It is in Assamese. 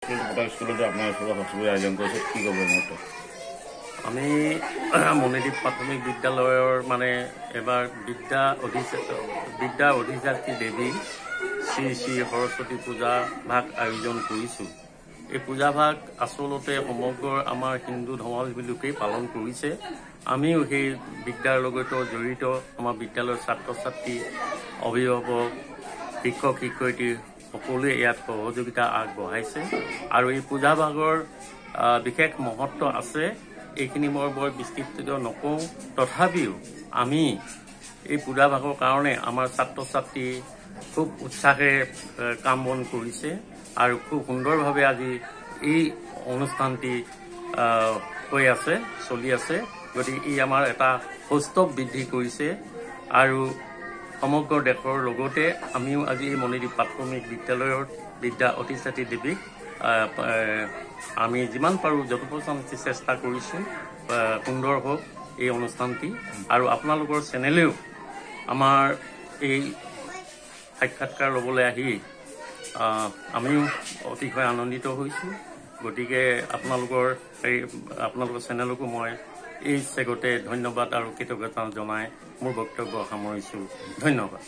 স্কুলত আপোনাৰ হস্তী আয়োজন কৰিছে কি ক'ব মত আমি মণিদ্বীপ প্ৰাথমিক বিদ্যালয়ৰ মানে এবাৰ বিদ্যা অধিষ্ঠাত্ৰী দেৱী শ্ৰী শ্ৰী সৰস্বতী পূজা ভাগ আয়োজন কৰিছোঁ। এই পূজা ভাগ আচলতে সমগ্ৰ আমাৰ হিন্দু ধৰ্মাৱলম্বী লোকেই পালন কৰিছে। আমিও সেই বিদ্যাৰ লগত জড়িত। আমাৰ বিদ্যালয়ৰ ছাত্ৰ ছাত্ৰী, অভিভাৱক, শিক্ষক শিক্ষয়িত্ৰী সকলোৱে ইয়াত সহযোগিতা আগবঢ়াইছে আৰু এই পূজা ভাগৰ বিশেষ মহত্ব আছে। এইখিনি মই বৰ বিস্তৃত নকওঁ, তথাপিও আমি এই পূজা ভাগৰ কাৰণে আমাৰ ছাত্ৰ ছাত্ৰী খুব উৎসাহেৰে কাম বন কৰিছে আৰু খুব সুন্দৰভাৱে আজি এই অনুষ্ঠানটি হৈ আছে, চলি আছে। গতিকে ই আমাৰ এটা সৌষ্ঠৱ বৃদ্ধি কৰিছে আৰু সমগ্ৰ দেশৰ লগতে আমিও আজি এই মণিদ্বীপ প্ৰাথমিক বিদ্যালয়ৰ বিদ্যা অধিষ্ঠাত্ৰী দেৱীক আমি যিমান পাৰোঁ যথোপচান্তি চেষ্টা কৰিছোঁ সুন্দৰ হওক এই অনুষ্ঠানটি। আৰু আপোনালোকৰ চেনেলেও আমাৰ এই সাক্ষাৎকাৰ ল'বলৈ আহি আমিও অতিশয় আনন্দিত হৈছোঁ। গতিকে আপোনালোকৰ চেনেলকো মই এই চেগতে ধন্যবাদ আৰু কৃতজ্ঞতা জনাই মোৰ বক্তব্য সামৰিছোঁ। ধন্যবাদ।